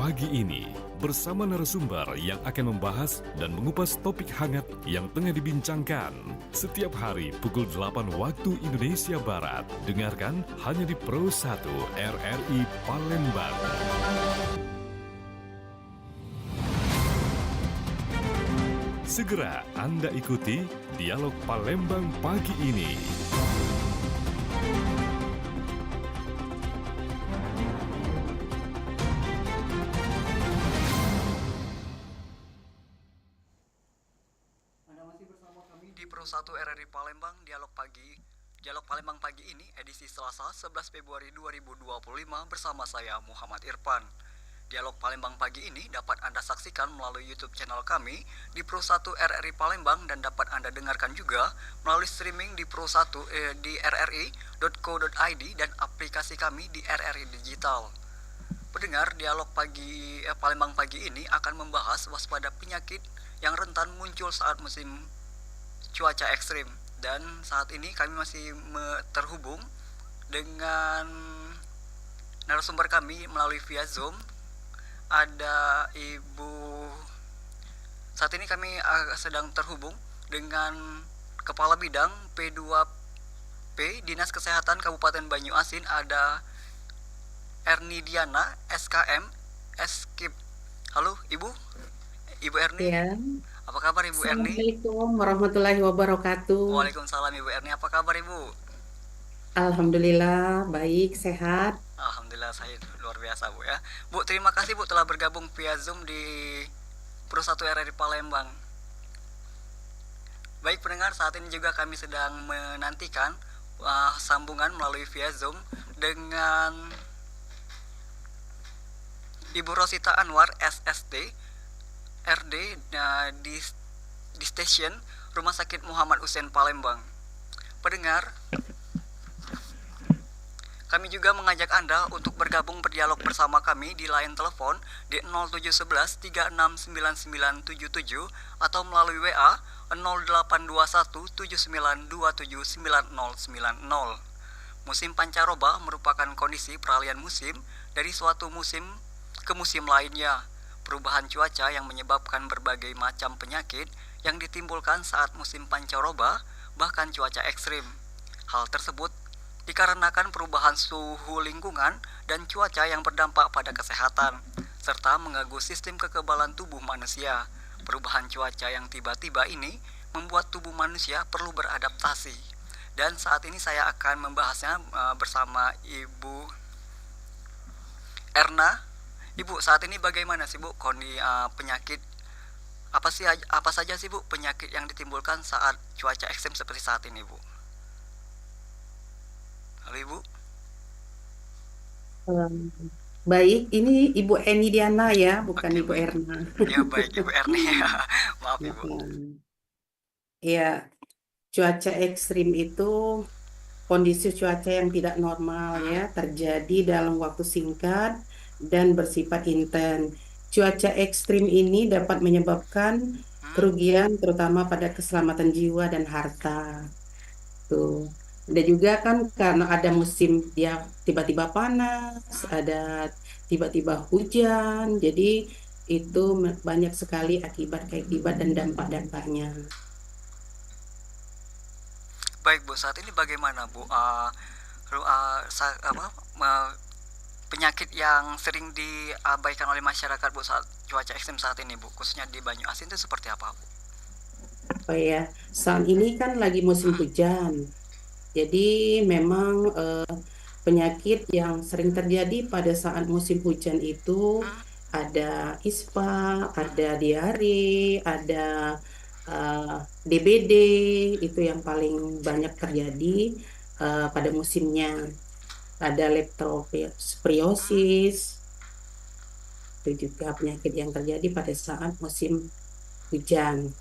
pagi ini bersama narasumber yang akan membahas dan mengupas topik hangat yang tengah dibincangkan. Setiap hari pukul 8 waktu Indonesia Barat. Dengarkan hanya di Pro 1 RRI Palembang. Segera Anda ikuti Dialog Palembang pagi ini. Di Pro 1 RRI Palembang, Dialog Palembang pagi ini edisi Selasa 11 Februari 2025 bersama saya Muhammad Irfan. Dialog Palembang pagi ini dapat Anda saksikan melalui YouTube channel kami di Pro 1 RRI Palembang dan dapat Anda dengarkan juga melalui streaming di Pro 1 di rri.co.id dan aplikasi kami di RRI Digital. Pendengar, Dialog Palembang pagi ini akan membahas waspada penyakit yang rentan muncul saat musim cuaca ekstrim, dan saat ini kami masih terhubung dengan narasumber kami melalui via Zoom. Ada saat ini kami sedang terhubung dengan Kepala Bidang P2P Dinas Kesehatan Kabupaten Banyuasin, ada Erni Diana SKM Eskip. Halo Ibu Erni. Ya, Apa kabar Ibu Erni? Assalamualaikum warahmatullahi wabarakatuh. Waalaikumsalam Ibu Erni, apa kabar Ibu? Alhamdulillah, baik, sehat. Alhamdulillah saya luar biasa Bu ya. Bu, terima kasih Bu telah bergabung via Zoom di Pro 1 RRI Palembang. Baik pendengar, saat ini juga kami sedang menantikan sambungan melalui via Zoom dengan Ibu Rosita Anwar SSD RD di stasiun Rumah Sakit Muhammad Hussein Palembang. Pendengar, kami juga mengajak Anda untuk bergabung berdialog bersama kami di line telepon di 0711 369977 atau melalui WA 0821 7927 9090. Musim pancaroba merupakan kondisi peralihan musim dari suatu musim ke musim lainnya. Perubahan cuaca yang menyebabkan berbagai macam penyakit yang ditimbulkan saat musim pancaroba, bahkan cuaca ekstrim. Hal tersebut dikarenakan perubahan suhu lingkungan dan cuaca yang berdampak pada kesehatan, serta mengganggu sistem kekebalan tubuh manusia. Perubahan cuaca yang tiba-tiba ini membuat tubuh manusia perlu beradaptasi. Dan saat ini saya akan membahasnya bersama Ibu Erna. Ibu, saat ini bagaimana sih Bu kondisi penyakit apa saja sih Bu penyakit yang ditimbulkan saat cuaca ekstrim seperti saat ini Bu? Halo Ibu. Um, Baik, ini Ibu Eni Diana ya, bukan Oke, Ibu baik. Erna. Ya baik Ibu Erni. Maaf Ya, Ibu. ya, cuaca ekstrim itu kondisi cuaca yang tidak normal ya, terjadi dalam waktu singkat dan bersifat intens. Cuaca ekstrim ini dapat menyebabkan Hmm, kerugian terutama pada keselamatan jiwa dan harta. Tuh. Ada juga kan karena ada musim dia tiba-tiba panas, ada tiba-tiba hujan. Jadi itu banyak sekali akibat dan dampak-dampaknya. baik Bu, saat ini bagaimana Bu? Penyakit yang sering diabaikan oleh masyarakat Bu saat cuaca ekstrim saat ini Bu, khususnya di Banyuasin itu seperti apa Bu? Apa ya? Saat ini kan lagi musim hujan. Jadi memang penyakit yang sering terjadi pada saat musim hujan itu ada ispa, ada diare, ada eh, DBD, itu yang paling banyak terjadi pada musimnya. Ada leptospirosis, itu juga penyakit yang terjadi pada saat musim hujan.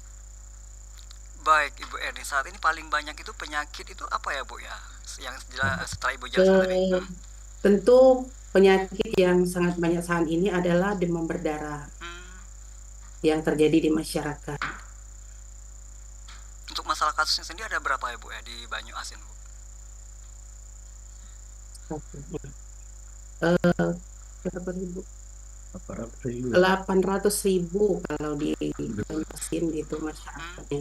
Baik Ibu Erni, saat ini paling banyak itu penyakit itu apa ya Bu ya? Yang jelas setelah Ibu jelaskan tadi. Eh, Tentu penyakit yang sangat banyak saat ini adalah demam berdarah Hmm, yang terjadi di masyarakat. untuk masalah kasusnya sendiri ada berapa ya Bu ya di Banyuasin Bu? Eh, Berapa ribu? 800.000 kalau di Banjarmasin gitu masyarakatnya.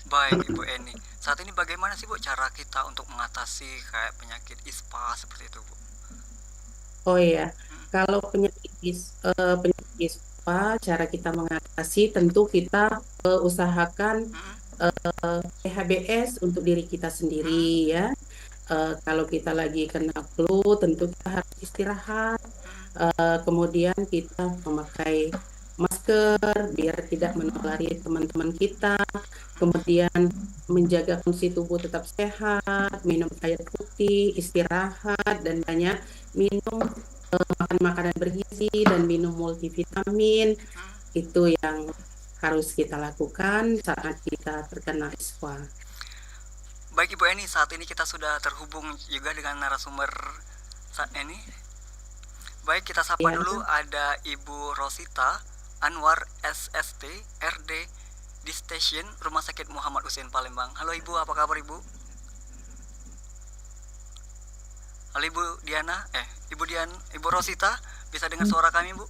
Baik Ibu Eni, saat ini bagaimana sih Bu cara kita untuk mengatasi kayak penyakit ISPA seperti itu Bu? Oh iya, kalau penyakit ispa, cara kita mengatasi tentu kita usahakan PHBS untuk diri kita sendiri ya. Kalau kita lagi kena flu, tentu kita harus istirahat. Kemudian kita memakai masker biar tidak menulari teman-teman kita. Kemudian menjaga kondisi tubuh tetap sehat, minum air putih, istirahat, dan banyak minum makan makanan bergizi dan minum multivitamin. Itu yang harus kita lakukan saat kita terkena ISPA. Baik Ibu Eni, saat ini kita sudah terhubung juga dengan narasumber saat ini. Baik, kita sapa Ya. dulu, ada Ibu Rosita Anwar SST RD di stasiun Rumah Sakit Muhammad Hussein Palembang. Halo Ibu, apa kabar Ibu? Halo Ibu Diana, Ibu Rosita, bisa dengar suara kami Bu?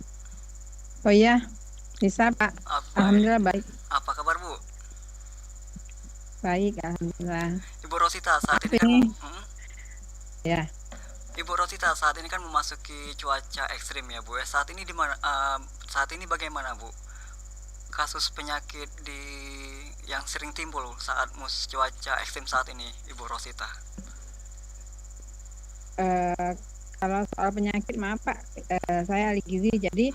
Oh iya, bisa Pak. Alhamdulillah baik. Apa kabar Bu? Baik, alhamdulillah. Ibu Rosita, saat ini kan Ya. Ibu Rosita, saat ini kan memasuki cuaca ekstrim ya Bu ya. Saat ini saat ini bagaimana Bu? Kasus penyakit yang sering timbul saat cuaca ekstrim saat ini, Ibu Rosita. Kalau soal penyakit, maaf Pak, saya ahli gizi. Jadi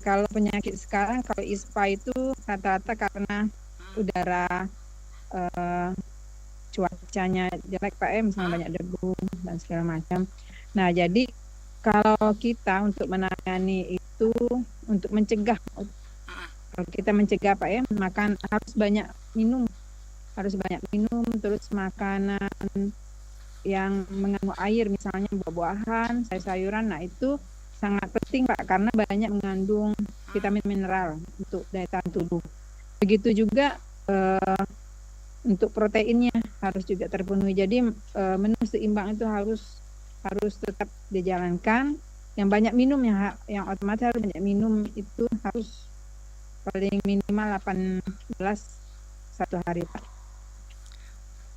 kalau penyakit sekarang, kalau ISPA itu rata-rata karena udara cuacanya jelek Pak, misalnya banyak debu dan segala macam. Nah, jadi kalau kita untuk menangani itu, untuk mencegah, kalau kita mencegah Pak makan harus banyak minum, terus makanan yang mengandung air, misalnya buah-buahan, sayur-sayuran. Nah, itu sangat penting Pak, karena banyak mengandung vitamin mineral untuk daya tahan tubuh. Begitu juga untuk proteinnya harus juga terpenuhi. Jadi menu seimbang itu harus tetap dijalankan. Yang banyak minum, yang otomatis harus banyak minum, itu harus paling minimal 18 satu hari Pak.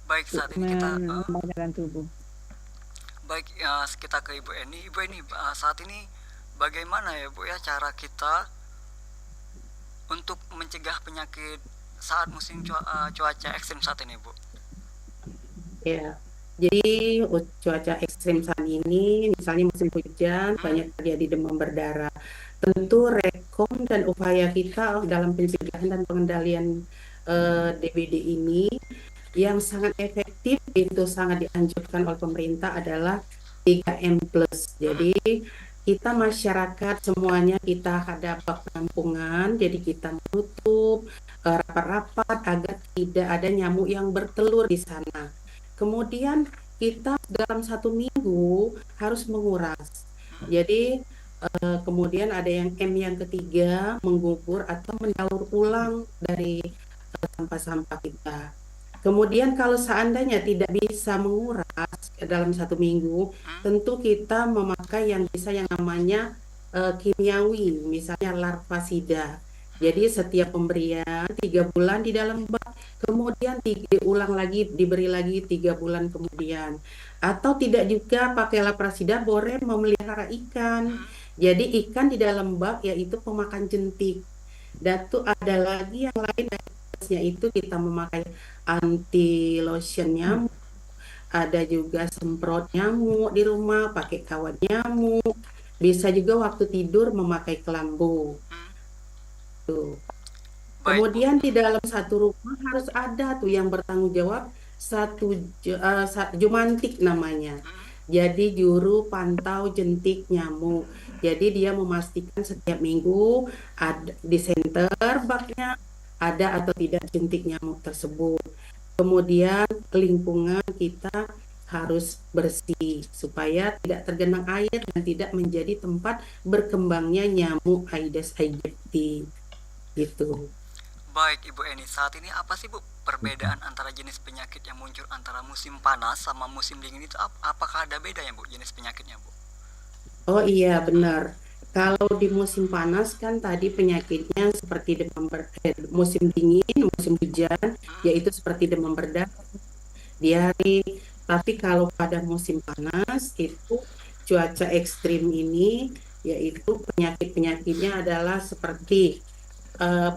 Baik, saat ini kita dalam tubuh. Baik, kita ke Ibu Eni. Ibu Eni, saat ini bagaimana ya Bu ya cara kita untuk mencegah penyakit saat musim cuaca ekstrim saat ini Bu? Ya, jadi cuaca ekstrim saat ini, misalnya musim hujan, banyak terjadi demam berdarah. Tentu rekom dan upaya kita dalam pencegahan dan pengendalian DBD ini yang sangat efektif, itu sangat dianjurkan oleh pemerintah adalah 3M+. Jadi kita masyarakat semuanya kita hadap penampungan, jadi kita menutup rapat-rapat agar tidak ada nyamuk yang bertelur di sana. Kemudian kita dalam 1 minggu harus menguras. Jadi kemudian ada yang M yang ketiga, mengubur atau mendaur ulang dari sampah-sampah kita. Kemudian kalau seandainya tidak bisa menguras dalam 1 minggu, tentu kita memakai yang namanya kimiawi, misalnya larvasida. Jadi setiap pemberian 3 bulan di dalam bak, kemudian diulang lagi, diberi lagi 3 bulan kemudian. Atau tidak juga pakai larvasida, boleh memelihara ikan. Jadi ikan di dalam bak yaitu pemakan jentik. Dan tuh ada lagi yang lain, itu kita memakai anti lotion nyamuk, ada juga semprot nyamuk di rumah, pakai kawat nyamuk, bisa juga waktu tidur memakai kelambu. Tuh. Kemudian di dalam satu rumah harus ada tuh yang bertanggung jawab, jumantik namanya. Jadi juru pantau jentik nyamuk. Jadi dia memastikan setiap minggu ada di center baknya ada atau tidak jentik nyamuk tersebut. Kemudian lingkungan kita harus bersih supaya tidak tergenang air dan tidak menjadi tempat berkembangnya nyamuk Aedes aegypti. Gitu. Baik Ibu Eni, saat ini apa sih Bu perbedaan antara jenis penyakit yang muncul antara musim panas sama musim dingin itu? Apakah ada beda ya Bu jenis penyakitnya Bu? Oh iya benar. Kalau di musim panas kan tadi penyakitnya seperti musim dingin, musim hujan, Hmm, yaitu seperti demam berdarah, diare. Tapi kalau pada musim panas itu cuaca ekstrim ini, yaitu penyakit-penyakitnya adalah seperti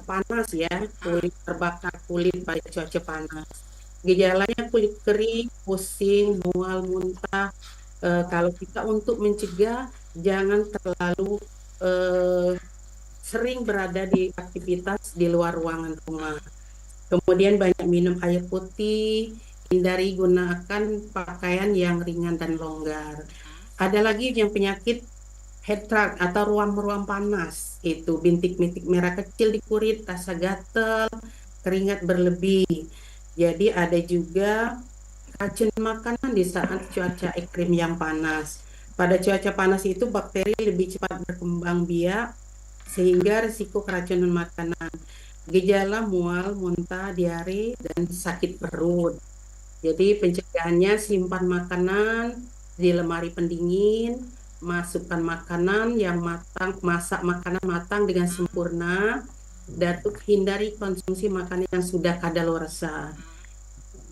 panas ya, hmm, kulit terbakar kulit pada cuaca panas. Gejalanya kulit kering, pusing, mual, muntah. Kalau kita untuk mencegah, jangan terlalu eh, sering berada di aktivitas di luar ruangan rumah. Kemudian banyak minum air putih, hindari gunakan pakaian yang ringan dan longgar. Ada lagi yang penyakit head track atau ruam-ruam panas, itu bintik-bintik merah kecil di kulit, rasa gatal, keringat berlebih. Jadi ada juga racun makanan di saat cuaca ekstrim yang panas. Pada cuaca panas itu bakteri lebih cepat berkembang biak sehingga risiko keracunan makanan. Gejala mual, muntah, diare, dan sakit perut. Jadi pencegahannya simpan makanan di lemari pendingin, masukkan makanan yang matang, masak makanan matang dengan sempurna, dan hindari konsumsi makanan yang sudah kadaluarsa.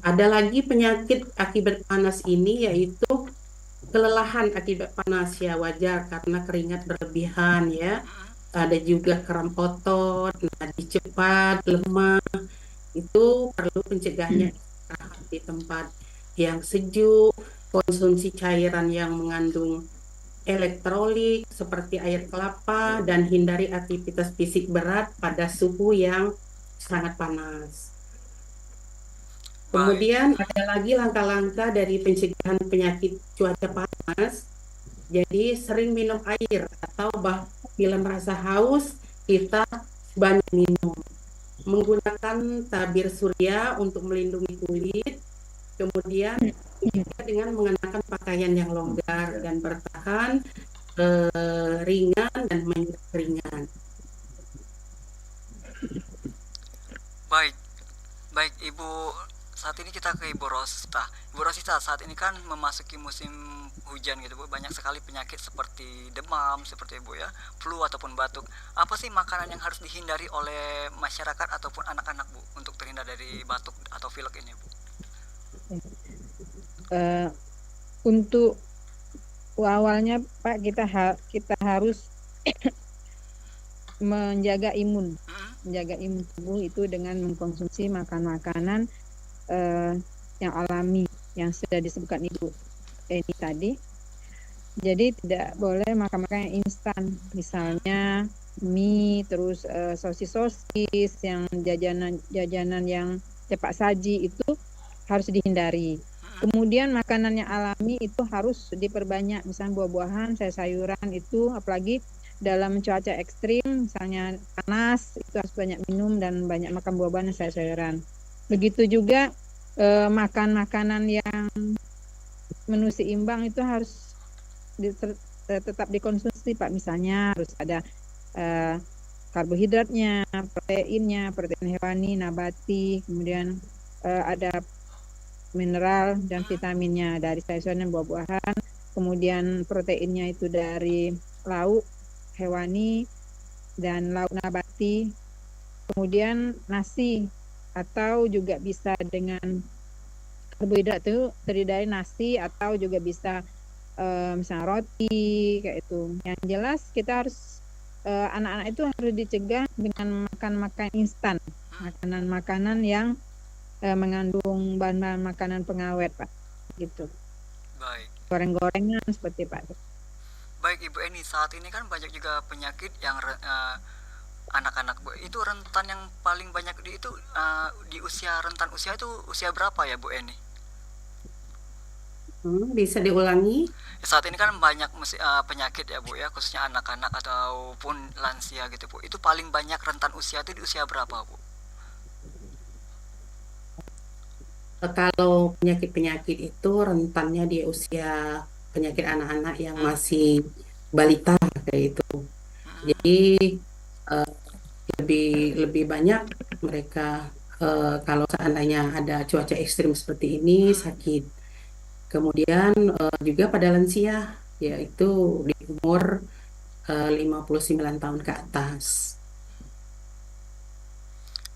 Ada lagi penyakit akibat panas ini yaitu kelelahan akibat panas ya wajar karena keringat berlebihan ya. Ada juga kram otot, nadi cepat, lemah. Itu perlu pencegahannya istirahat di tempat yang sejuk, konsumsi cairan yang mengandung elektrolit seperti air kelapa dan hindari aktivitas fisik berat pada suhu yang sangat panas. baik. Kemudian ada lagi langkah-langkah dari pencegahan penyakit cuaca panas. Jadi sering minum air atau bahkan bila merasa haus kita banyak minum. Menggunakan tabir surya untuk melindungi kulit. Kemudian dengan mengenakan pakaian yang longgar dan bertahan ringan dan menyerap ringan. Baik, baik Ibu. Saat ini kita ke Ibu Rosita. Ibu Rosita, saat ini kan memasuki musim hujan gitu Bu. Banyak sekali penyakit seperti demam, seperti Ibu ya, flu ataupun batuk. Apa sih makanan yang harus dihindari oleh masyarakat ataupun anak-anak Bu untuk terhindar dari batuk atau pilek ini Bu? Eh, untuk awalnya Pak kita harus menjaga imun, Hmm, menjaga imun tubuh itu dengan mengkonsumsi makanan-makanan eh, yang alami yang sudah disebutkan Ibu ini tadi. Jadi tidak boleh makan-makan yang instan, misalnya mie, terus sosis-sosis, yang jajanan-jajanan yang cepat saji itu harus dihindari. Kemudian makanan yang alami itu harus diperbanyak, misalnya buah-buahan, sayur-sayuran itu, apalagi dalam cuaca ekstrim, misalnya panas, itu harus banyak minum dan banyak makan buah-buahan dan sayur-sayuran. Begitu juga makan makanan yang menu seimbang itu harus tetap dikonsumsi Pak. Misalnya harus ada karbohidratnya, proteinnya, protein hewani, nabati, kemudian ada mineral dan vitaminnya dari sayur-sayuran dan buah-buahan, kemudian proteinnya itu dari lauk hewani dan lauk nabati, kemudian nasi atau juga bisa dengan karbohidrat itu terdiri dari nasi atau juga bisa misalnya roti kayak itu. Yang jelas kita harus anak-anak itu harus dicegah dengan makan-makan instan, makanan-makanan yang mengandung bahan-bahan makanan pengawet Pak, gitu. baik. Goreng-gorengan seperti Pak. Baik Ibu Eni, saat ini kan banyak juga penyakit yang anak-anak Bu. Itu rentan yang paling banyak di itu di usia rentan usia itu usia berapa ya Bu Eni? Bisa diulangi? Saat ini kan banyak penyakit ya Bu ya, khususnya anak-anak ataupun lansia gitu Bu. Itu paling banyak rentan usia itu di usia berapa Bu? Kalau penyakit-penyakit itu rentannya di usia penyakit anak-anak yang masih balita kayak itu. Jadi eh, lebih lebih banyak mereka kalau seandainya ada cuaca ekstrim seperti ini sakit. Kemudian juga pada lansia. yaitu di umur 59 tahun ke atas.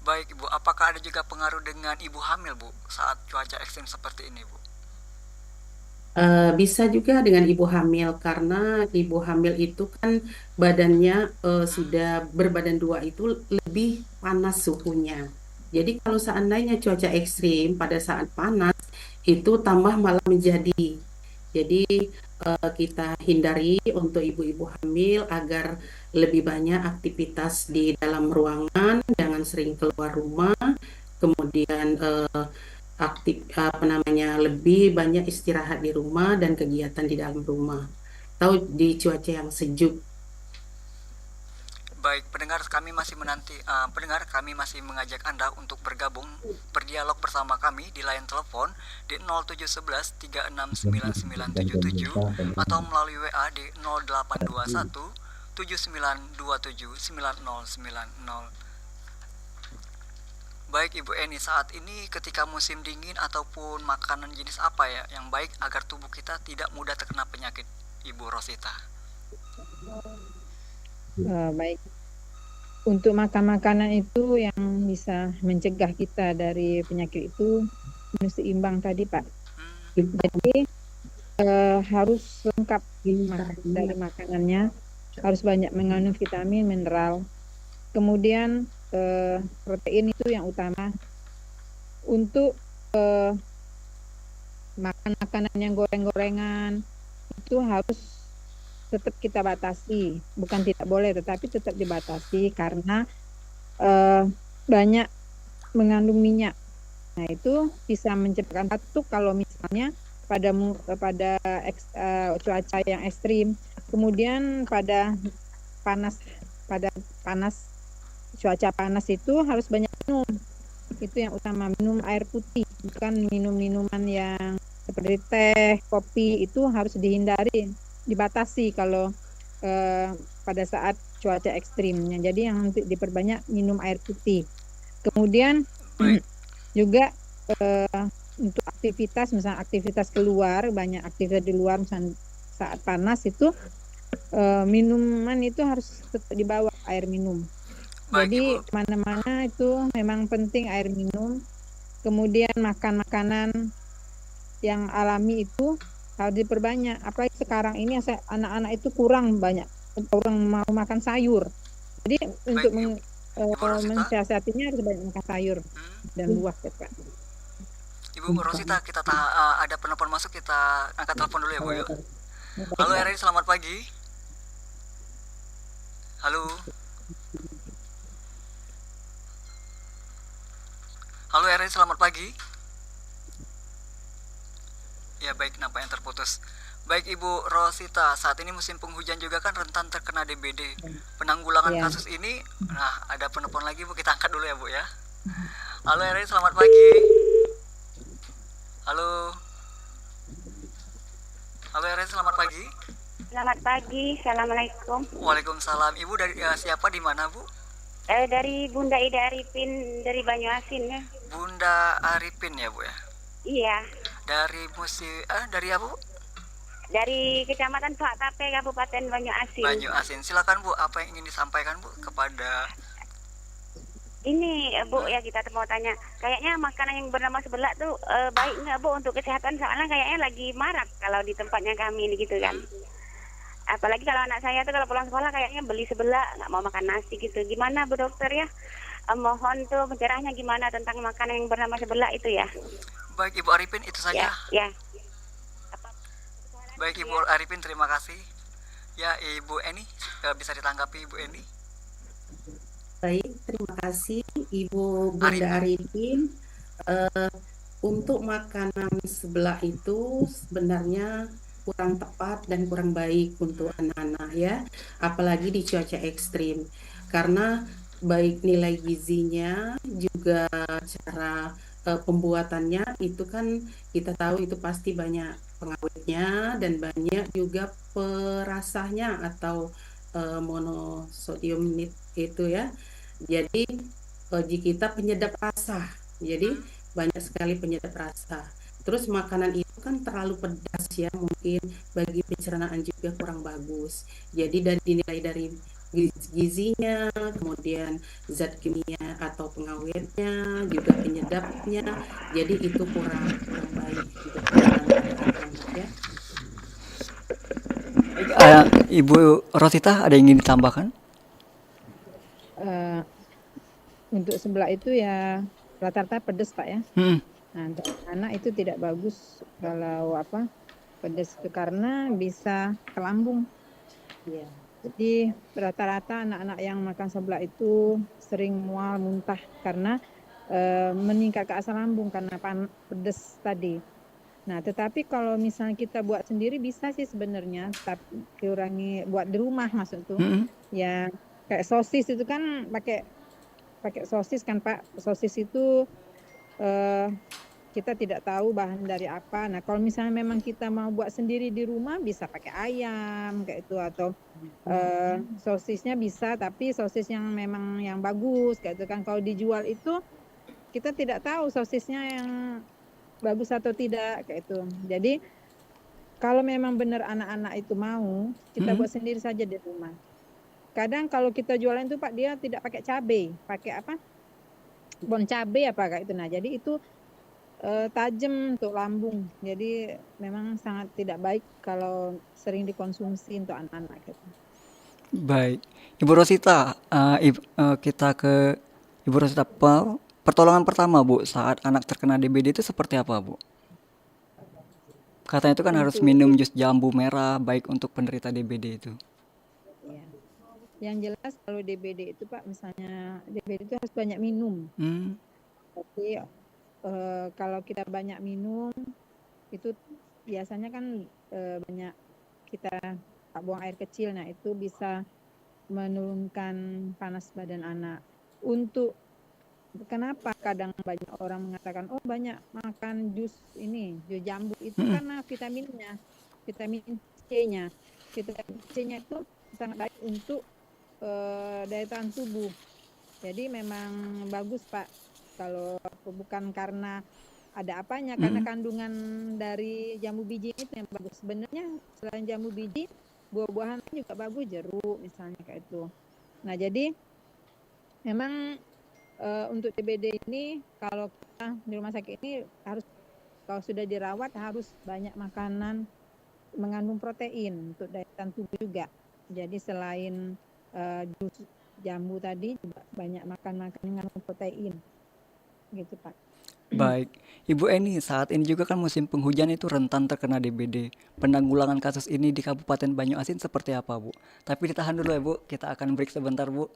Baik Ibu, apakah ada juga pengaruh dengan ibu hamil Bu saat cuaca ekstrim seperti ini Bu? Bisa juga dengan ibu hamil karena ibu hamil itu kan badannya sudah berbadan dua itu lebih panas suhunya. Jadi kalau seandainya cuaca ekstrim pada saat panas itu tambah malah menjadi. Jadi kita hindari untuk ibu-ibu hamil agar lebih banyak aktivitas di dalam ruangan, jangan sering keluar rumah, kemudian apa namanya lebih banyak istirahat di rumah dan kegiatan di dalam rumah atau di cuaca yang sejuk. Baik, pendengar kami masih mengajak Anda untuk bergabung berdialog bersama kami di line telepon di 0711 369977 atau melalui WA di 0821 7927 9090. Baik Ibu Eni, saat ini ketika musim dingin ataupun makanan jenis apa ya yang baik agar tubuh kita tidak mudah terkena penyakit, Ibu Rosita? Baik. Untuk makan makanan itu yang bisa mencegah kita dari penyakit itu seimbang tadi Pak. Jadi harus lengkap dari makanannya, harus banyak mengandung vitamin, mineral. Kemudian protein itu yang utama. Untuk makan makanan yang goreng-gorengan itu harus tetap kita batasi, bukan tidak boleh, tetapi tetap dibatasi karena banyak mengandung minyak. Nah itu bisa menyebabkan batuk kalau misalnya pada cuaca yang ekstrim. Kemudian pada cuaca panas itu harus banyak minum. Itu yang utama, minum air putih, bukan minum minuman yang seperti teh, kopi, itu harus dihindari, dibatasi kalau pada saat cuaca ekstrimnya. Jadi yang diperbanyak minum air putih. Kemudian juga untuk aktivitas, misalnya aktivitas keluar, banyak aktivitas di luar, misalnya saat panas itu minuman itu harus tetap dibawa air minum. Jadi kemana-mana itu memang penting air minum. Kemudian makan makanan yang alami itu harus diperbanyak. Apalagi sekarang ini anak-anak itu kurang mau makan sayur. Jadi untuk mensiasatinya harus banyak makan sayur dan buah ya Pak. Ibu Rosita, kita ada penelpon masuk, kita angkat telepon dulu ya Bu yuk. Halo RRI, selamat pagi. Halo. Halo RRI, selamat pagi. Ya baik, nampaknya terputus. Baik Ibu Rosita, saat ini musim penghujan juga kan rentan terkena DBD. Penanggulangan kasus ini, nah ada penelpon lagi Bu, kita angkat dulu ya Bu ya. Halo RRI, selamat pagi. Halo. Halo RRI, selamat pagi. Selamat pagi, assalamualaikum. Waalaikumsalam. Ibu dari siapa, di mana Bu? Dari Bunda Ida Arifin dari Banyuasin ya. Bunda Arifin ya Bu ya? Iya. Dari apa Bu? Dari Kecamatan Tua Tape, Kabupaten Banyuasin. Banyuasin. Silakan Bu, apa yang ingin disampaikan Bu kepada ini Bu ya, kita mau tanya, kayaknya makanan yang bernama seblak tuh baik nggak Bu untuk kesehatan, soalnya kayaknya lagi marak kalau di tempatnya kami ini gitu kan. Apalagi kalau anak saya tuh kalau pulang sekolah kayaknya beli seblak, nggak mau makan nasi gitu. Gimana Bu Dokter ya? Mohon tuh penjelasannya gimana tentang makanan yang bernama seblak itu ya. Baik Ibu Arifin, itu saja. Ya. Baik Ibu Arifin, terima kasih. Ya Ibu Eni, bisa ditanggapi Ibu Eni. Baik, terima kasih Ibu Bunda Arifin. Untuk makanan seblak itu sebenarnya kurang tepat dan kurang baik untuk anak-anak ya, apalagi di cuaca ekstrim, karena baik nilai gizinya juga cara pembuatannya itu kan kita tahu itu pasti banyak pengawetnya dan banyak juga perasanya atau monosodium itu ya. Jadi kita penyedap rasa, jadi banyak sekali penyedap rasa. Terus makanan itu kan terlalu pedas ya, mungkin bagi pencernaan juga kurang bagus. Jadi dari dinilai dari gizinya, kemudian zat kimia atau pengawetnya, juga penyedapnya. Jadi itu kurang kurang baik juga dalam anak ya. Ibu Rosita ada yang ingin ditambahkan? Untuk sebelah itu ya rata-rata pedas Pak ya. Nah, untuk anak itu tidak bagus kalau pedas itu karena bisa ke lambung. Iya. Jadi rata-rata anak-anak yang makan sebelah itu sering mual, muntah karena meningkat ke asam lambung karena pedas tadi. Nah, tetapi kalau misalnya kita buat sendiri bisa sih sebenarnya, tapi kurangi buat di rumah maksud tuh. Ya kayak sosis itu kan pakai sosis kan Pak. Sosis itu kita tidak tahu bahan dari apa. Nah, kalau misalnya memang kita mau buat sendiri di rumah bisa pakai ayam kayak itu atau sosisnya bisa, tapi sosis yang memang yang bagus kayak itu kan. Kalau dijual itu kita tidak tahu sosisnya yang bagus atau tidak kayak itu. Jadi kalau memang benar anak-anak itu mau, kita buat sendiri saja di rumah. Kadang kalau kita jualan itu Pak, dia tidak pakai cabai, pakai bon cabai apa kayak itu. Nah, jadi itu tajam untuk lambung. Jadi memang sangat tidak baik kalau sering dikonsumsi untuk anak-anak gitu. Baik, Ibu Rosita, kita ke Ibu Rosita. Pertolongan pertama Bu saat anak terkena DBD itu seperti apa Bu? Katanya itu kan harus minum jus jambu merah baik untuk penderita DBD itu. Ya. Yang jelas kalau DBD itu Pak, misalnya DBD itu harus banyak minum. Tapi kalau kita banyak minum itu biasanya kan banyak kita buang air kecil. Nah, itu bisa menurunkan panas badan anak. Untuk kenapa kadang banyak orang mengatakan banyak makan jus jambu itu karena vitaminnya, vitamin C-nya. Vitamin C-nya itu sangat baik untuk daya tahan tubuh. Jadi memang bagus Pak. Kalau bukan karena ada apanya, karena kandungan dari jambu biji itu yang bagus. Sebenarnya selain jambu biji, buah-buahan juga bagus, jeruk misalnya kayak itu. Nah, jadi memang untuk DBD ini kalau kita di rumah sakit ini harus, kalau sudah dirawat harus banyak makanan mengandung protein untuk daya tahan tubuh juga. Jadi selain jus jambu tadi juga banyak makan makanan yang mengandung protein gitu Pak. Baik, Ibu Eni, saat ini juga kan musim penghujan itu rentan terkena DBD. Penanggulangan kasus ini di Kabupaten Banyuasin seperti apa Bu? Tapi ditahan dulu ya Bu, kita akan break sebentar Bu.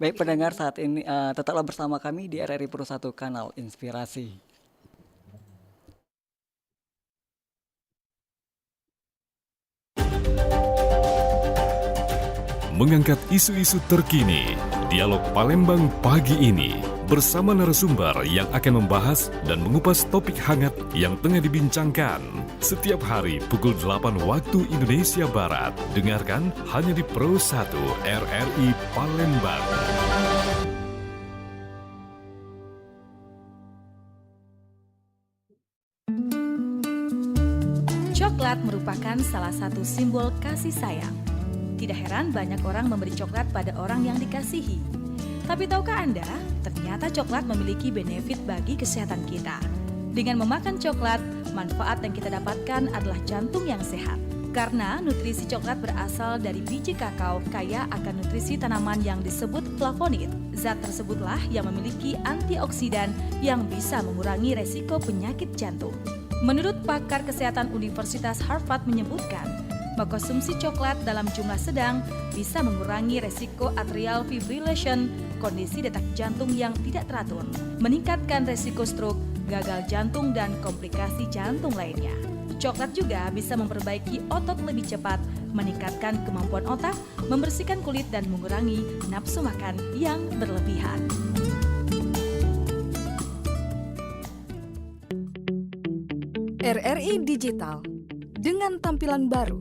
Baik pendengar, saat ini tetaplah bersama kami di RRI Pro 1 Kanal Inspirasi. Mengangkat isu-isu terkini, Dialog Palembang pagi ini bersama narasumber yang akan membahas dan mengupas topik hangat yang tengah dibincangkan. Setiap hari pukul 8 waktu Indonesia Barat. Dengarkan hanya di Pro 1 RRI Palembang. Coklat merupakan salah satu simbol kasih sayang. Tidak heran banyak orang memberi coklat pada orang yang dikasihi. Tapi tahukah Anda, ternyata coklat memiliki benefit bagi kesehatan kita. Dengan memakan coklat, manfaat yang kita dapatkan adalah jantung yang sehat. Karena nutrisi coklat berasal dari biji kakao kaya akan nutrisi tanaman yang disebut flavonoid. Zat tersebutlah yang memiliki antioksidan yang bisa mengurangi resiko penyakit jantung. Menurut pakar kesehatan Universitas Harvard menyebutkan, mengkonsumsi coklat dalam jumlah sedang bisa mengurangi resiko atrial fibrillation, kondisi detak jantung yang tidak teratur, meningkatkan resiko stroke, gagal jantung, dan komplikasi jantung lainnya. Coklat juga bisa memperbaiki otot lebih cepat, meningkatkan kemampuan otak, membersihkan kulit, dan mengurangi nafsu makan yang berlebihan. RRI Digital dengan tampilan baru,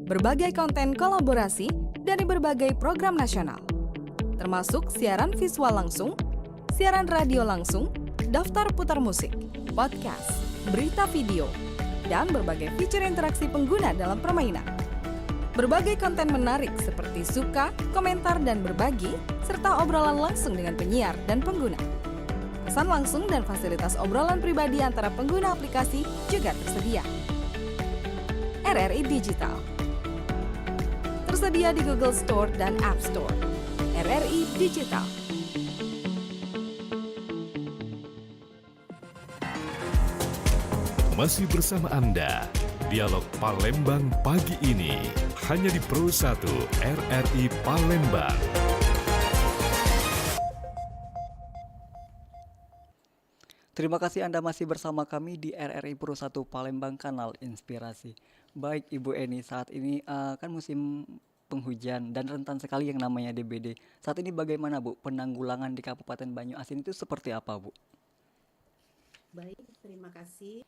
berbagai konten kolaborasi dari berbagai program nasional, termasuk siaran visual langsung, siaran radio langsung, daftar putar musik, podcast, berita video, dan berbagai fitur interaksi pengguna dalam permainan. Berbagai konten menarik seperti suka, komentar, dan berbagi, serta obrolan langsung dengan penyiar dan pengguna. Pesan langsung dan fasilitas obrolan pribadi antara pengguna aplikasi juga tersedia. RRI Digital tersedia di Google Store dan App Store. RRI Digital. Masih bersama Anda, Dialog Palembang pagi ini hanya di Pro 1 RRI Palembang. Terima kasih Anda masih bersama kami di RRI Pro 1 Palembang, kanal Inspirasi. Baik Ibu Eni, saat ini kan musim penghujan dan rentan sekali yang namanya DBD. Saat ini bagaimana Bu penanggulangan di Kabupaten Banyuasin itu seperti apa Bu? Baik, terima kasih.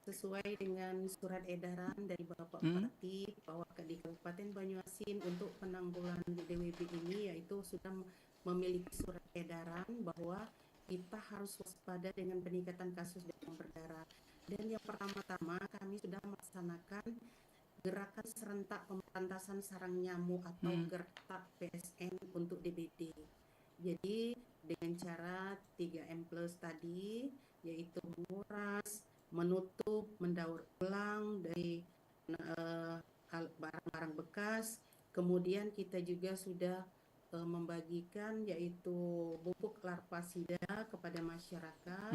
Sesuai dengan surat edaran dari Bapak Bupati bahwa di Kabupaten Banyuasin untuk penanggulangan DWB ini yaitu sudah memiliki surat edaran bahwa kita harus waspada dengan peningkatan kasus demam berdarah. Dan yang pertama-tama kami sudah melaksanakan gerakan serentak pemberantasan sarang nyamuk atau GERTAK PSN untuk DBD. Jadi dengan cara 3M plus tadi, yaitu menguras, menutup, mendaur ulang dari barang-barang bekas. Kemudian kita juga sudah membagikan yaitu bubuk larvasida kepada masyarakat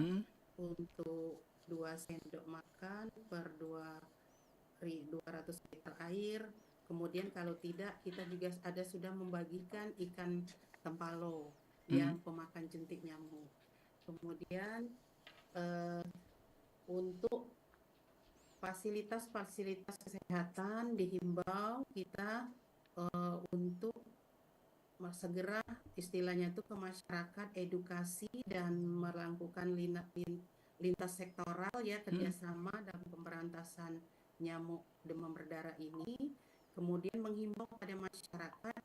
untuk 2 sendok makan per 200 liter air. Kemudian kalau tidak kita juga sudah membagikan ikan tempalo yang pemakan jentik nyamuk. Kemudian untuk fasilitas kesehatan dihimbau kita untuk segera istilahnya itu ke masyarakat edukasi dan melakukan lintas sektoral ya kerjasama dalam pemberantasan nyamuk demam berdarah ini. Kemudian menghimbau pada masyarakat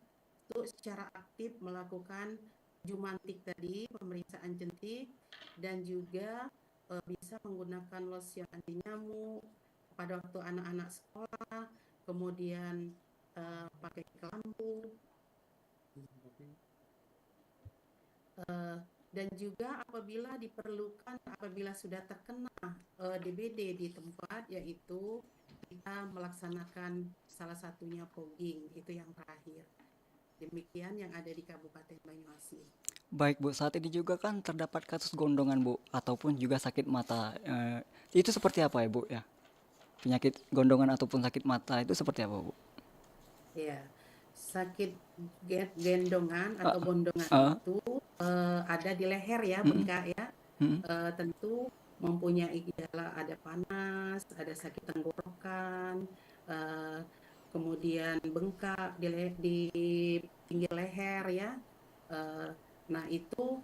untuk secara aktif melakukan jumantik tadi, pemeriksaan jentik, dan juga bisa menggunakan lotion anti nyamuk pada waktu anak-anak sekolah, kemudian pakai kelambu, dan juga apabila sudah terkena DBD di tempat, yaitu kita melaksanakan salah satunya fogging, itu yang terakhir. Demikian yang ada di Kabupaten Banyuasin. Baik Bu, saat ini juga kan terdapat kasus gondongan Bu, ataupun juga sakit mata. Itu seperti apa ya Bu ya? Penyakit gondongan ataupun sakit mata itu seperti apa Bu? Ya, sakit gendongan atau gondongan itu ada di leher ya, bengkak ya. Tentu mempunyai gejala ada panas, ada sakit tenggorokan, kemudian bengkak di pinggir leher ya. Nah itu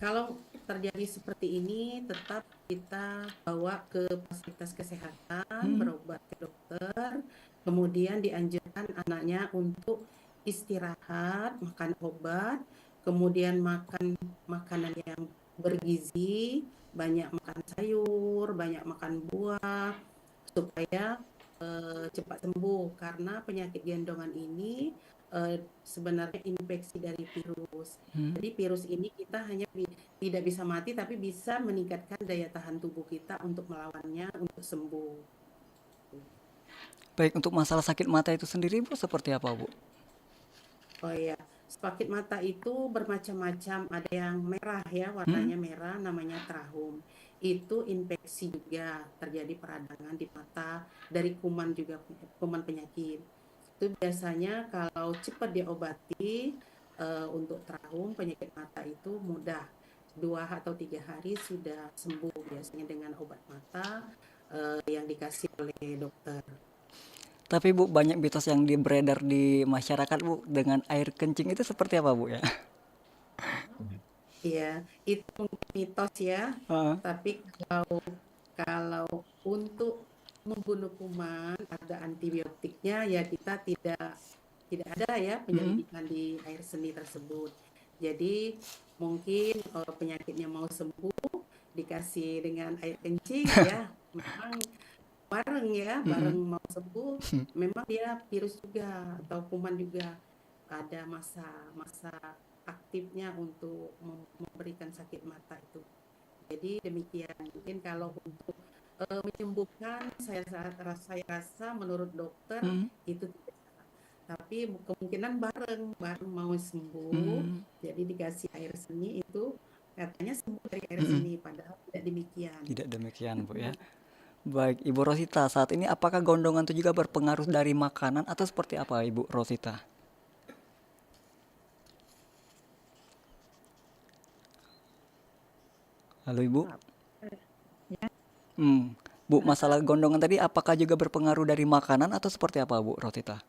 kalau terjadi seperti ini tetap kita bawa ke fasilitas kesehatan, berobat ke dokter, kemudian dianjurkan anaknya untuk istirahat, makan obat, kemudian makan makanan yang bergizi, banyak makan sayur, banyak makan buah, supaya cepat sembuh. Karena penyakit gendongan ini sebenarnya infeksi dari virus. Jadi virus ini kita hanya tidak bisa mati, tapi bisa meningkatkan daya tahan tubuh kita untuk melawannya, untuk sembuh. Baik, untuk masalah sakit mata itu sendiri Bu seperti apa Bu? Oh ya, sakit mata itu bermacam-macam. Ada yang merah ya, warnanya merah, namanya trahum. Itu infeksi juga, terjadi peradangan di mata dari kuman juga, kuman penyakit. Itu biasanya kalau cepat diobati untuk trahum, penyakit mata itu mudah. 2 atau 3 hari sudah sembuh biasanya dengan obat mata yang dikasih oleh dokter. Tapi Bu, banyak mitos yang beredar di masyarakat Bu dengan air kencing itu seperti apa Bu ya? Iya, itu mungkin mitos ya. Tapi kalau untuk membunuh kuman ada antibiotiknya ya, kita tidak ada ya penyelidikan di air seni tersebut. Jadi mungkin penyakitnya mau sembuh dikasih dengan air kencing ya, memang bareng ya, bareng Mm-mm. mau sembuh, memang dia virus juga atau kuman juga ada masa-masa aktifnya untuk memberikan sakit mata itu. Jadi demikian, mungkin kalau untuk menyembuhkan, saya rasa menurut dokter Mm-mm. itu tidak salah. Tapi kemungkinan bareng bareng mau sembuh, Mm-mm. jadi dikasih air seni itu katanya sembuh dari air Mm-mm. seni, padahal tidak demikian. Tidak demikian Bu ya. Baik Ibu Rosita, saat ini apakah gondongan itu juga berpengaruh dari makanan atau seperti apa Ibu Rosita? Halo Ibu. Ya, Bu, masalah gondongan tadi apakah juga berpengaruh dari makanan atau seperti apa Bu Rosita?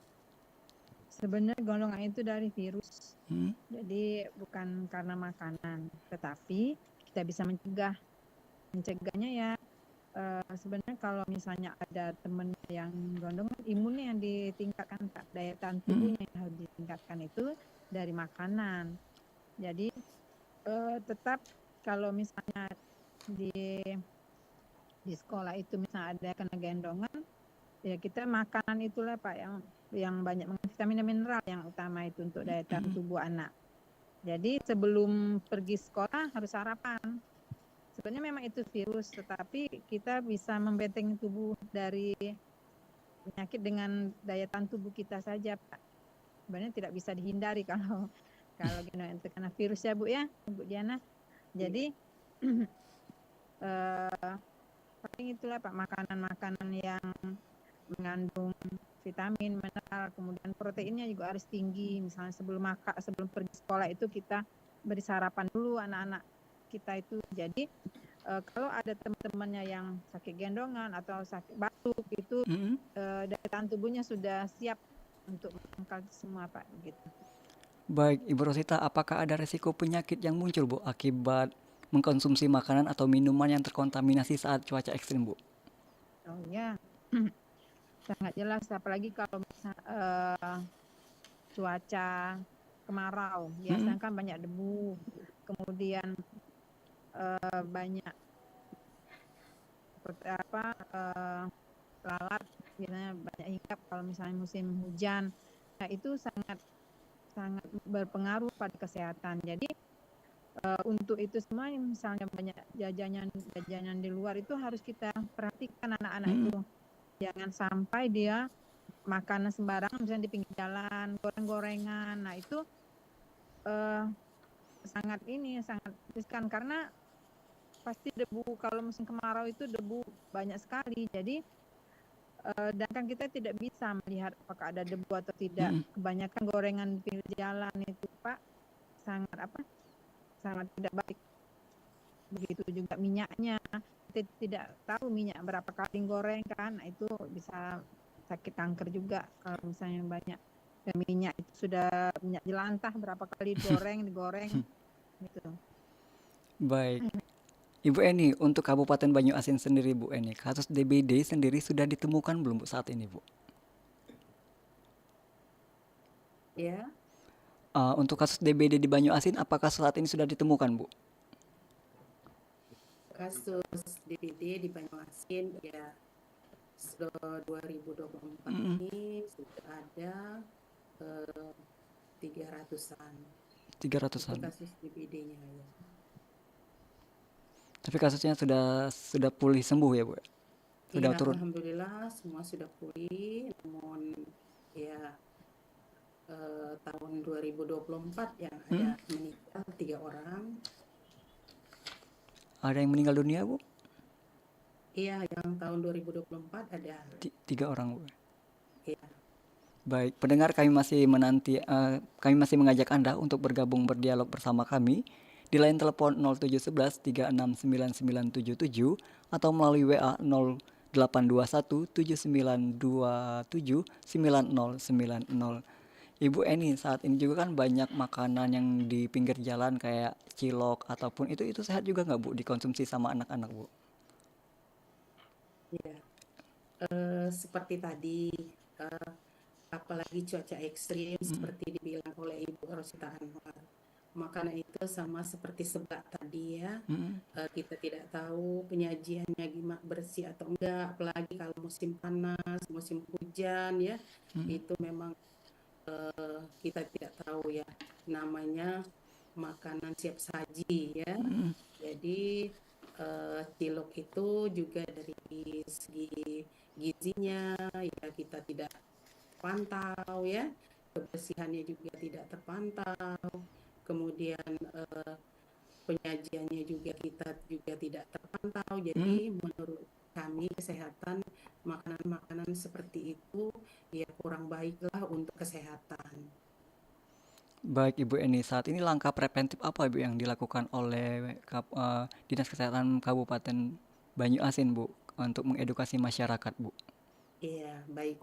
sebenarnya golongan itu dari virus. Hmm? Jadi bukan karena makanan, tetapi kita bisa mencegah. Mencegahnya ya sebenarnya kalau misalnya ada temen yang gondongan, imunnya yang ditingkatkan, Pak. Daya tahan tubuhnya yang harus ditingkatkan itu dari makanan. Jadi tetap kalau misalnya di sekolah itu misalnya ada kena gendongan, ya kita makanan itulah Pak yang banyak mengandung vitamin dan mineral yang utama itu untuk daya tahan tubuh anak. Jadi sebelum pergi sekolah harus sarapan. Sebenarnya memang itu virus, tetapi kita bisa membentengi tubuh dari penyakit dengan daya tahan tubuh kita saja, Pak. Sebenarnya tidak bisa dihindari kalau gendongan itu karena virus ya Bu ya, Bu Diana. Jadi paling itulah Pak, makanan-makanan yang mengandung vitamin, mineral, kemudian proteinnya juga harus tinggi. Misalnya sebelum pergi sekolah itu kita beri sarapan dulu anak-anak kita itu. Jadi kalau ada teman-temannya yang sakit gendongan atau sakit batuk itu daya tahan tubuhnya sudah siap untuk menangkal semua Pak gitu. Baik, Ibu Rosita, apakah ada resiko penyakit yang muncul Bu akibat mengkonsumsi makanan atau minuman yang terkontaminasi saat cuaca ekstrim Bu? Oh ya, sangat jelas, apalagi kalau cuaca kemarau, biasanya kan banyak debu, kemudian banyak seperti lalat, biasanya banyak hinggap kalau misalnya musim hujan. Nah itu sangat berpengaruh pada kesehatan. Jadi untuk itu semua misalnya banyak jajanan di luar itu harus kita perhatikan anak-anak itu. Jangan sampai dia makanan sembarangan misalnya di pinggir jalan, goreng-gorengan. Nah itu sangat riskan karena pasti debu, kalau musim kemarau itu debu banyak sekali. Jadi dan kan kita tidak bisa melihat apakah ada debu atau tidak. Kebanyakan gorengan di pinggir jalan itu Pak sangat tidak baik. Begitu juga minyaknya, kita tidak tahu minyak berapa kali goreng kan, itu bisa sakit kanker juga kalau misalnya banyak. Dan minyak itu sudah minyak jelantah berapa kali digoreng gitu. Baik. Ibu Eni, untuk Kabupaten Banyuasin sendiri Bu Eni, kasus DBD sendiri sudah ditemukan belum Bu saat ini Bu? Ya, Untuk kasus DBD di Banyuasin, apakah saat ini sudah ditemukan Bu? kasus DBD di Banyuasin ya sudah 2024 ini sudah ada 300-an. 300-an. Itu kasus DBD-nya ya. Tapi kasusnya sudah pulih sembuh ya Bu? Sudah Iya, turun. alhamdulillah semua sudah pulih, namun ya tahun 2024 yang ada meninggal 3 orang. Ada yang meninggal dunia Bu? Iya, yang tahun 2024 ada 3 orang Bu. ya. Baik, pendengar, kami masih mengajak Anda untuk bergabung berdialog bersama kami di line telepon 0711 369977 atau melalui WA 0821 7927 9090. Ibu Eni, saat ini juga kan banyak makanan yang di pinggir jalan kayak cilok ataupun itu sehat juga nggak Bu dikonsumsi sama anak-anak Bu? Ya, seperti tadi, apalagi cuaca ekstrim seperti dibilang oleh Ibu Rosita Anwar, makanan itu sama seperti seblak tadi ya. Mm, Kita tidak tahu penyajiannya gimana, bersih atau enggak, apalagi kalau musim panas, musim hujan ya, mm, itu memang kita tidak tahu ya, namanya makanan siap saji ya. mm. Jadi cilok itu juga dari segi gizinya ya kita tidak pantau ya, kebersihannya juga tidak terpantau, kemudian penyajiannya juga kita juga tidak terpantau. Mm. Jadi menurut kami kesehatan makanan-makanan seperti itu ya kurang baiklah untuk kesehatan. Baik Ibu Eni, saat ini langkah preventif apa Ibu yang dilakukan oleh Dinas Kesehatan Kabupaten Banyuasin Bu untuk mengedukasi masyarakat Bu? Iya, baik.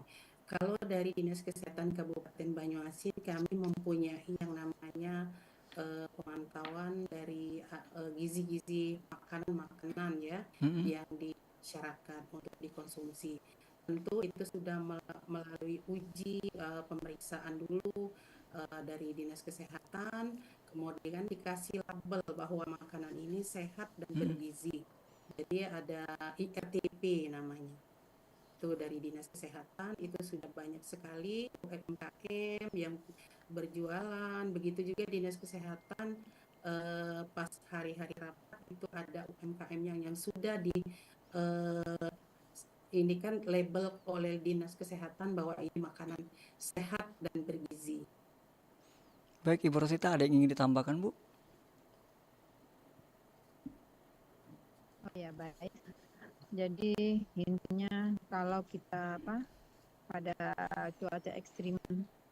Kalau dari Dinas Kesehatan Kabupaten Banyuasin kami mempunyai yang namanya pemantauan dari gizi-gizi makanan-makanan ya Mm, yang di masyarakat untuk dikonsumsi. Tentu itu sudah melalui uji pemeriksaan dulu dari Dinas Kesehatan, kemudian dikasih label bahwa makanan ini sehat dan mm. bergizi. Jadi ada IRTP namanya. Itu dari Dinas Kesehatan itu sudah banyak sekali UMKM yang berjualan. Begitu juga Dinas Kesehatan pas hari-hari rapat itu ada UMKM yang sudah di eh, ini kan label oleh Dinas Kesehatan bahwa ini makanan sehat dan bergizi. Baik Ibu Rosita, ada yang ingin ditambahkan Bu? Oh ya, baik. Jadi intinya kalau kita pada cuaca ekstrim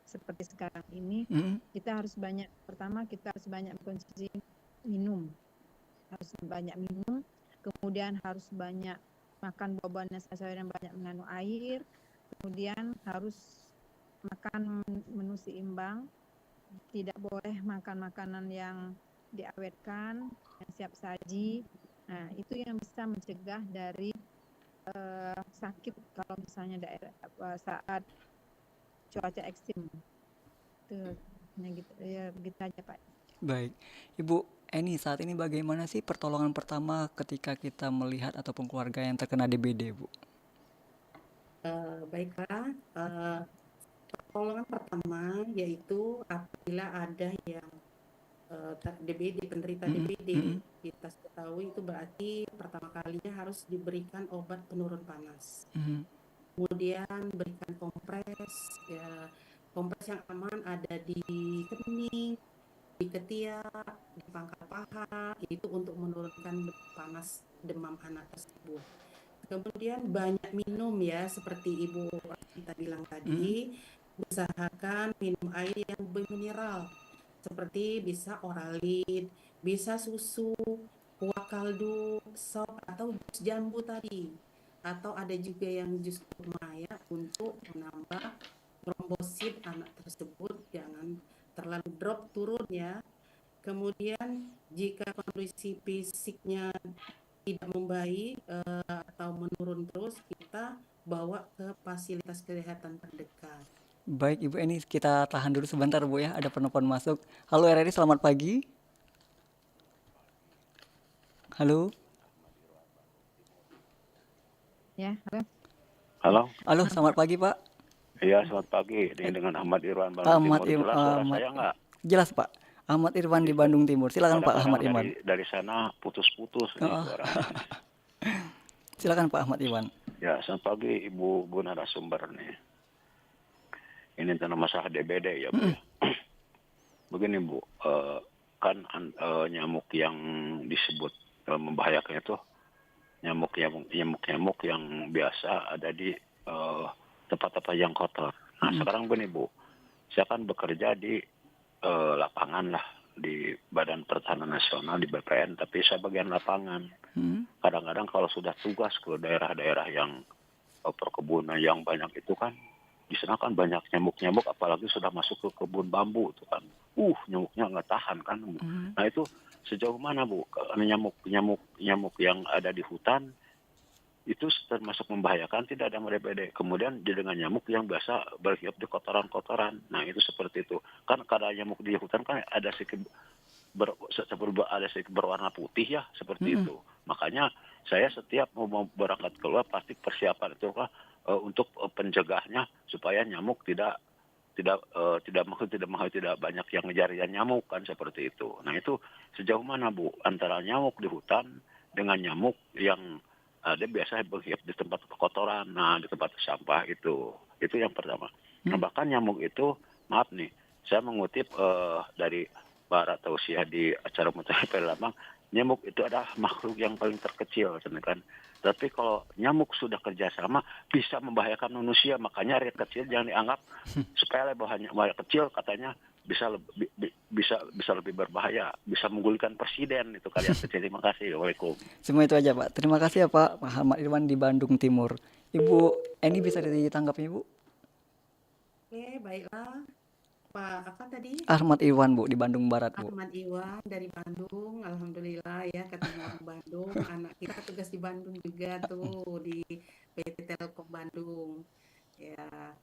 seperti sekarang ini, Mm, kita harus banyak, pertama kita harus banyak konsumsi minum, harus banyak minum, kemudian harus banyak makan buah-buahan dan sayur yang banyak mengandung air, kemudian harus makan menu seimbang, tidak boleh makan makanan yang diawetkan, yang siap saji. Nah, itu yang bisa mencegah dari sakit kalau misalnya saat cuaca ekstrim. Itu gitu ya, begitu aja Pak. baik. Ibu Eni, saat ini bagaimana sih pertolongan pertama ketika kita melihat ataupun keluarga yang terkena DBD Bu? Baiklah, pertolongan pertama yaitu apabila ada yang DBD, penderita Mm, DBD, mm, kita ketahui itu berarti pertama kalinya harus diberikan obat penurun panas. mm. Kemudian berikan kompres, ya, kompres yang aman ada di kening, di ketiak, di pangkal paha, itu untuk menurunkan panas demam anak tersebut. Kemudian banyak minum ya, seperti Ibu kita bilang tadi, usahakan minum air yang bermineral, seperti bisa Oralit, bisa susu, kuah kaldu, sop, atau jus jambu tadi. Atau ada juga yang jus kurma ya, untuk menambah trombosit anak tersebut, jangan terlalu drop turun ya. Kemudian jika kondisi fisiknya tidak membaik atau menurun terus, kita bawa ke fasilitas kesehatan terdekat. Baik Ibu Eni, kita tahan dulu sebentar Bu ya, ada penelpon masuk. Halo RRI, selamat pagi. Halo. Ya, halo. Halo, Halo, selamat pagi Pak. iya selamat pagi. Ini dengan Ahmad Irwan Bandung Ahmad Timur. Jelas suara saya nggak? Jelas Pak. Ahmad Irwan di Bandung Timur. Silakan Pak Ahmad Irwan. Dari sana putus-putus nih suaranya. Silakan Pak Ahmad Irwan. Ya, selamat pagi Ibu narasumber nih. Ini tentang masalah DBD ya Bu. Begini Bu, kan nyamuk yang disebut membahayakan itu nyamuk yang biasa ada di tempat-tempat yang kotor. Nah sekarang begini Bu, saya kan bekerja di lapangan lah di Badan Pertanahan Nasional di BPN, tapi saya bagian lapangan. Kadang-kadang kalau sudah tugas ke daerah-daerah yang perkebunan yang banyak itu kan, di sana kan banyak nyamuk-nyamuk, apalagi sudah masuk ke kebun bambu itu kan, nyamuknya nggak tahan kan. Nah itu sejauh mana Bu, nyamuk yang ada di hutan itu termasuk membahayakan tidak ada DBD. Kemudian dengan nyamuk yang biasa berhiup di kotoran-kotoran. Nah itu seperti itu. Kan kadang nyamuk di hutan kan ada sedikit berwarna putih ya seperti itu. Makanya saya setiap mau berangkat keluar pasti persiapan itu untuk pencegahnya supaya nyamuk tidak banyak yang ngejar nyamuk kan seperti itu. Nah itu sejauh mana Bu antara nyamuk di hutan dengan nyamuk yang ada biasa berhiup di tempat kotoran, nah di tempat sampah itu yang pertama. Nah bahkan nyamuk itu, maaf nih, saya mengutip dari Pak Tausiah di acara Mutahid Lambang, nyamuk itu adalah makhluk yang paling terkecil, kan. Tapi kalau nyamuk sudah kerjasama bisa membahayakan manusia, makanya rakyat kecil jangan dianggap supaya bahannya kecil katanya bisa lebih berbahaya, bisa menggulingkan presiden itu kalian kecil. Terima kasih. Waalaikumsalam. Semua itu aja Pak. Terima kasih ya Pak Ahmad Irwan di Bandung Timur. Ibu Eni bisa ditanggapi Ibu? Oke, baiklah. Pak apa tadi? Ahmad Irwan Bu di Bandung Barat Bu. Ahmad Iwan dari Bandung. Alhamdulillah ya ketemu orang Bandung. Anak kita tugas di Bandung juga tuh di PT Telkom Bandung. Ya.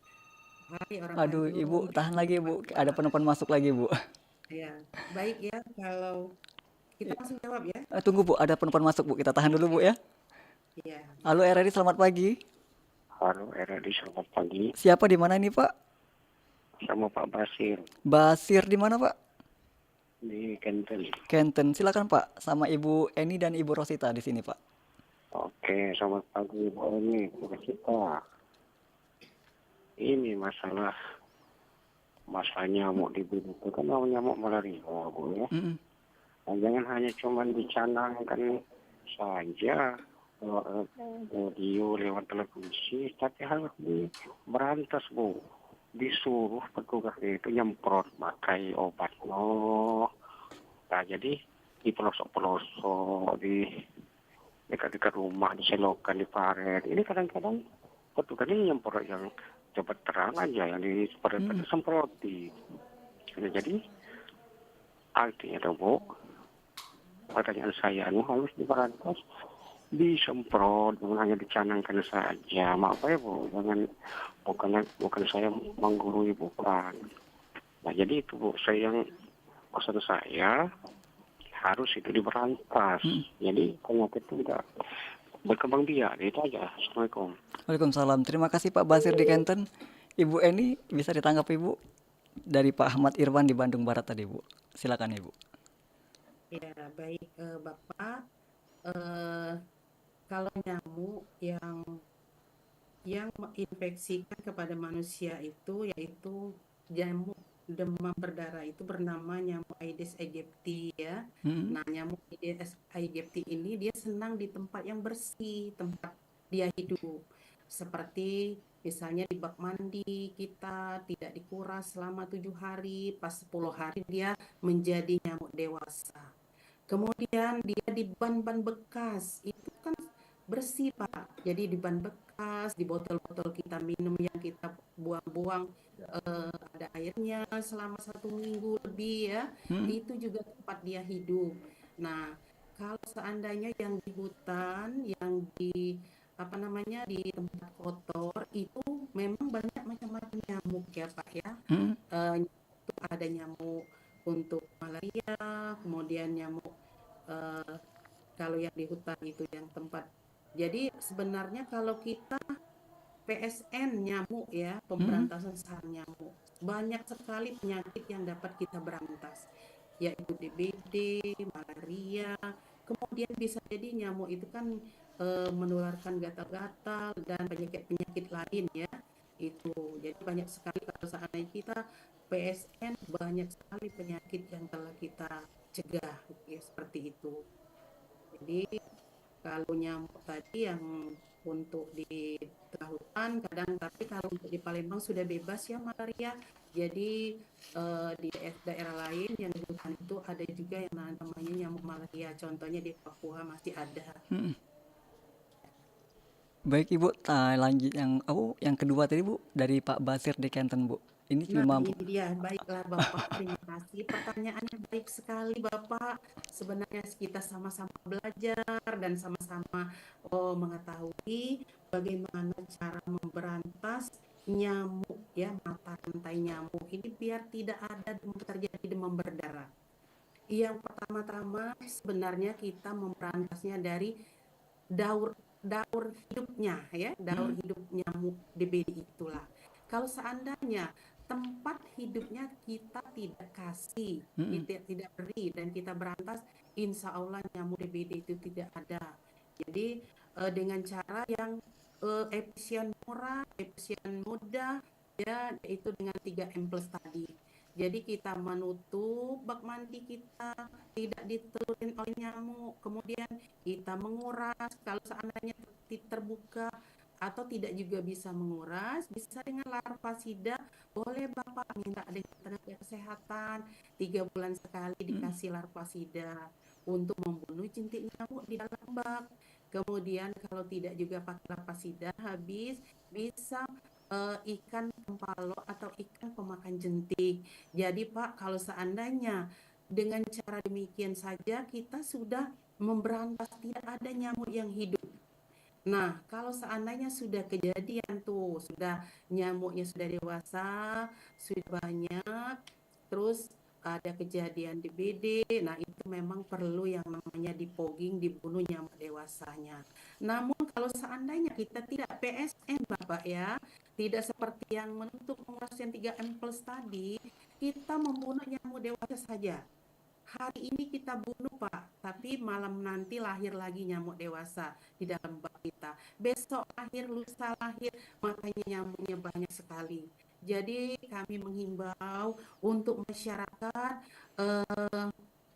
Hai orang Aduh Bandung. Ibu tahan lagi Bu. Ada penelpon masuk lagi Bu. Ya, baik ya kalau kita langsung jawab ya. Tunggu Bu, ada penelpon masuk Bu. Kita tahan dulu Bu ya. Iya. Halo RRI, selamat pagi. Halo RRI, selamat pagi. Siapa di mana ini Pak? Sama Pak Basir Basir di mana Pak? di Kenten. Kenten. Silakan Pak. Sama Ibu Eni dan Ibu Rosita di sini Pak. Oke, selamat pagi Bu Eni, Bu Rosita. Ini masalah nyamuk di BD itu kan nyamuk malaria Bu ya. Nah, jangan hanya cuma dicanangkan saja audio lewat televisi, tapi harus diberantas Bu. Disuruh petugas itu nyemprot pakai obat Nah jadi di pelosok-pelosok, di dekat-dekat rumah, diselokan, di paret. Ini kadang-kadang petugas ini nyemprot yang cepat terang aja, yang disemproti. Nah, jadi artinya tuh Bu, pertanyaan saya harus diberantas, disemprot, bukan hanya dicanangkan saja. Maaf ya Bu, bukan saya menggurui, bukan. Nah jadi itu Bu, pesan saya harus itu diberantas. Jadi penyakit itu tidak berkembang biak. Itu aja. Assalamualaikum. Waalaikumsalam. Terima kasih Pak Basir di Kenten. Ibu Eni bisa ditanggapi Ibu dari Pak Ahmad Irwan di Bandung Barat tadi Bu. Silakan Ibu. Ya baik Bapak. Kalau nyamuk yang menginfeksikan kepada manusia itu yaitu nyamuk demam berdarah itu bernama nyamuk Aedes aegypti ya. Nah, nyamuk Aedes aegypti ini dia senang di tempat yang bersih, tempat dia hidup. Seperti misalnya di bak mandi kita tidak dikuras selama 7 hari, pas 10 hari dia menjadi nyamuk dewasa. Kemudian dia di ban-ban bekas, itu kan bersih Pak. Jadi di ban bekas, di botol-botol kita minum yang kita buang-buang ada airnya selama 1 minggu lebih ya. Itu juga tempat dia hidup. Nah, kalau seandainya yang di hutan, yang di di tempat kotor itu memang banyak macam-macam nyamuk ya Pak ya. Itu ada nyamuk untuk malaria, kemudian nyamuk kalau yang di hutan itu yang tempat. Jadi sebenarnya kalau kita PSN nyamuk ya, pemberantasan sarang nyamuk, banyak sekali penyakit yang dapat kita berantas, yaitu DBD, malaria, kemudian bisa jadi nyamuk itu kan menularkan gatal-gatal dan penyakit-penyakit lain ya. Itu jadi banyak sekali kalau seandainya kita PSN, banyak sekali penyakit yang telah kita cegah ya, seperti itu. Jadi kalau nyamuk tadi yang untuk di tengah hutan kadang, tapi kalau untuk di Palembang sudah bebas ya malaria. Jadi di daerah lain yang di hutan itu ada juga yang namanya nyamuk malaria. Contohnya di Papua masih ada. Baik Ibu, lanjut yang kedua tadi Bu dari Pak Basir di Kenten Bu. Ini Nah, cuma ini dia. Baiklah Bapak, terima kasih. Pertanyaannya baik sekali Bapak. Sebenarnya kita sama-sama belajar dan sama-sama mengetahui bagaimana cara memberantas nyamuk ya, mata rantai nyamuk ini biar tidak ada terjadi demam berdarah. Yang pertama-tama sebenarnya kita memberantasnya dari daur daur hidupnya ya, daur hidup nyamuk DBD itulah. Kalau seandainya tempat hidupnya kita tidak kasih, tidak beri dan kita berantas, insya Allah nyamuk DBD itu tidak ada. Jadi dengan cara yang efisien murah, efisien mudah, ya yaitu dengan 3M plus tadi. Jadi kita menutup bak mandi kita tidak ditelurin oleh nyamuk, kemudian kita menguras kalau seandainya terbuka atau tidak juga bisa menguras, bisa dengan larvasida. Boleh Bapak minta dengan tenaga kesehatan 3 bulan sekali dikasih larvasida untuk membunuh jentik nyamuk di dalam bak. Kemudian kalau tidak juga pakai larvasida habis, bisa ikan pempalo atau ikan pemakan jentik. Jadi Pak, kalau seandainya dengan cara demikian saja kita sudah memberantas tidak ada nyamuk yang hidup. Nah, kalau seandainya sudah kejadian tuh, sudah nyamuknya sudah dewasa, sudah banyak, terus ada kejadian DBD, nah itu memang perlu yang namanya dipogging, dibunuh nyamuk dewasanya. Namun kalau seandainya kita tidak PSN Bapak ya, tidak seperti yang menutup menguras yang 3M plus tadi, kita membunuh nyamuk dewasa saja. Hari ini kita bunuh Pak, tapi malam nanti lahir lagi nyamuk dewasa di dalam bak kita. Besok lahir, lusa lahir, makanya nyamuknya banyak sekali. Jadi kami menghimbau untuk masyarakat,